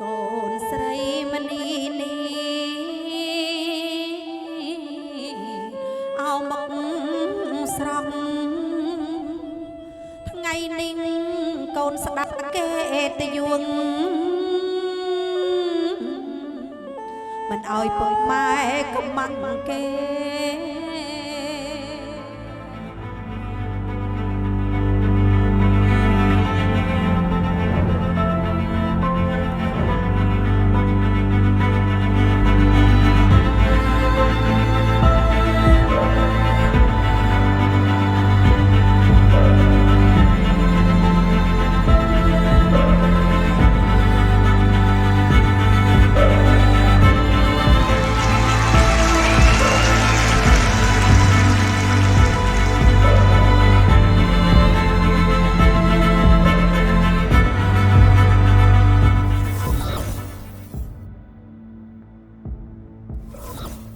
កូនស្រីមនីនេះអោមកស្រស់ថ្ងៃនេះកូនស្ដាប់គេទៅយួងមិនអោយពុកម៉ែកំមាំងគេ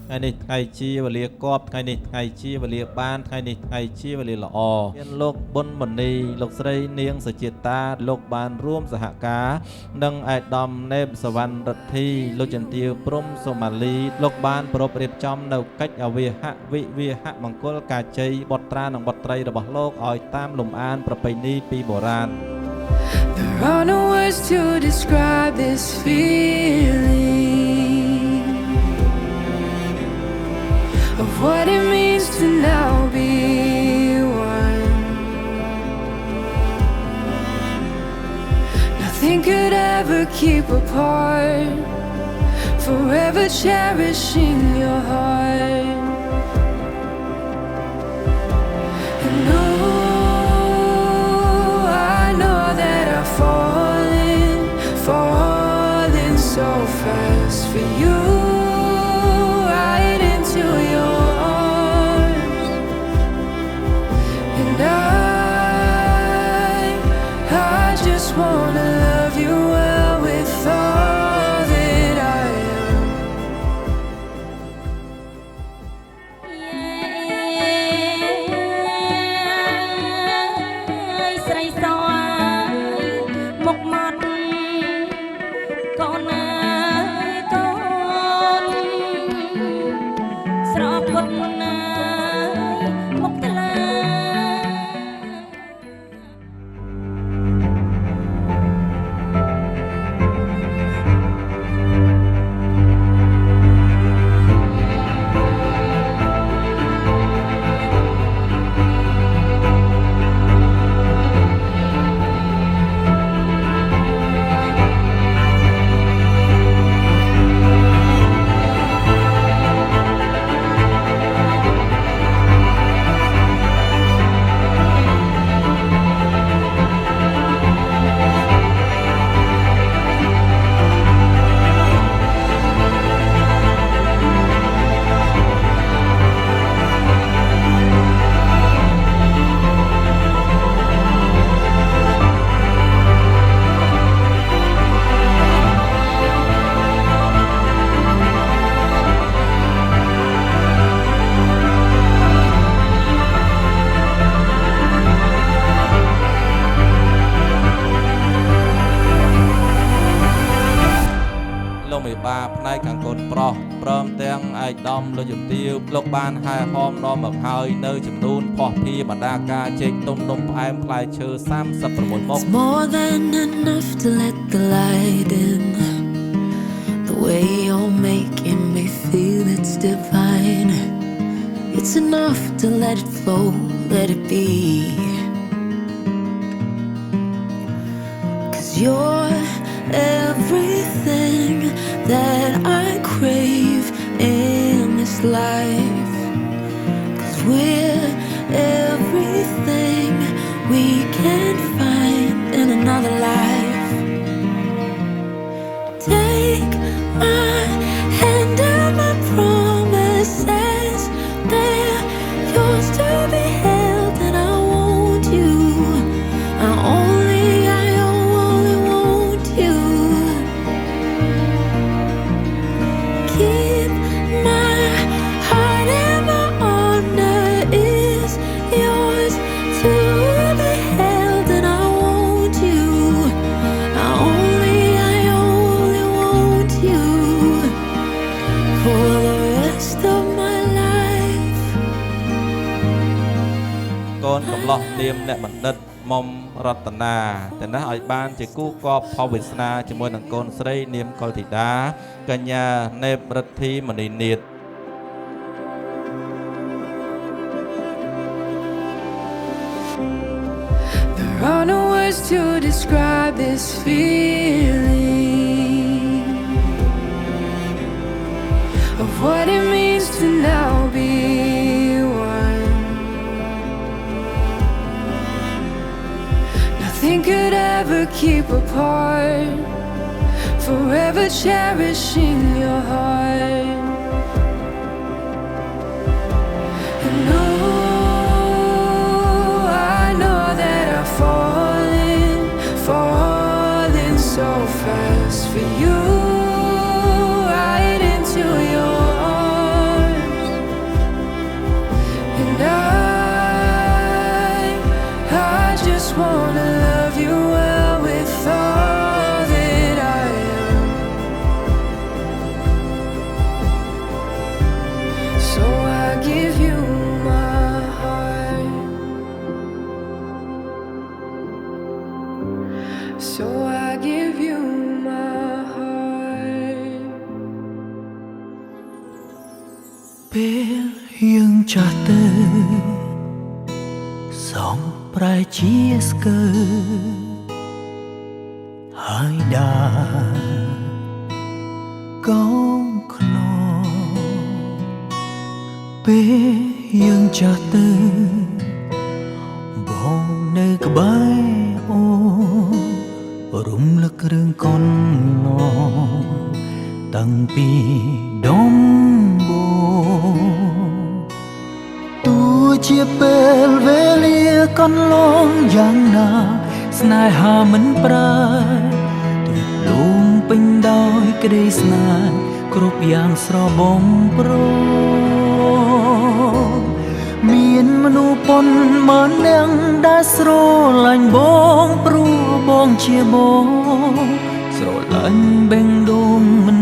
ថ្ងៃនេះថ្ងៃជាវេលាកប់ថ្ងៃនេះថ្ងៃជាវេលាបានថ្ងៃនេះថ្ងៃជាវេលាល្អមានលោកប៊ុនមនីលោកស្រីនាងសុជាតាលោកបានរួមសហការនិងឯកឧត្តមណេបសវណ្ណរិទ្ធីលោកចន្ទាវព្រំសូម៉ាលីលោកបានប្រពរៀបចំនៅកិច្ចអវាហវិវាហមង្គលការជ័យបុត្រានិងបុត្រីរបស់លោកឲ្យតាមលំអានប្រពៃណីពីបុរាណ There are no words to describe this feeling of what it means to now be one. Nothing could ever keep apart, forever cherishing your heart. And I know that I've fallen so fast for you. Wanna love you well with all that I am. ស្រីសមុខមាត់កូនណាកូនស្រពុតណាមុខថ្លាផ្នែកខាងកូនប្រុសព្រមទាំងឯកឧត្តមលោកជំទាវលោកបានហែហោមនាំមកហើយនៅចំនួនផោះភីបណ្ដាការជែកទុំនំផ្អែមផ្លែឈើ36មុខ It's more than enough to let the light in. The way you're making me feel it's divine. It's enough to let it flow, let it be. 'Cause you're everything that I crave in this life. 'Cause we're everything we can find in another life. Take my hand and my promises, they're yours to be held, and I want you. I only want you. Keep my heart and my honor នាមអ្នកបណ្ឌិតមុំរតនាតែណាឲ្យបានជាគូកបផលវាសនាជាមួយនឹងកូនស្រីនាមកុលធីតាកញ្ញាណេបរិទ្ធីមនីនាថ There are no words to describe this feeling of what it means to now be one. Nothing could ever keep apart, forever cherishing your heart. And falling so fast for you, right into your arms. And I just wanna love you well with all that I am. So I give you my heart. So I give you my heart. ពេលយើងចាស់ទៅសងប្រែជាស្កើហើយដាកូនខ្នងពេលយើងចាស់ទៅបងនៅក្បែរអូរំលឹករឿងកូនឡងតាំងពីដំបូងទោះជាពេលវេលាកន្លងយ៉ាងណាស្នេហាមិនប្រើទើបលងពេញដោយក្តីស្នេហ៍គ្រប់យ៉ាងស្របងប្រងមានមនុស្សប៉ុន្មានអ្នកដែលស្រឡាញ់បងព្រោះបងជាបងស្រឡាញ់បេះដូងមិន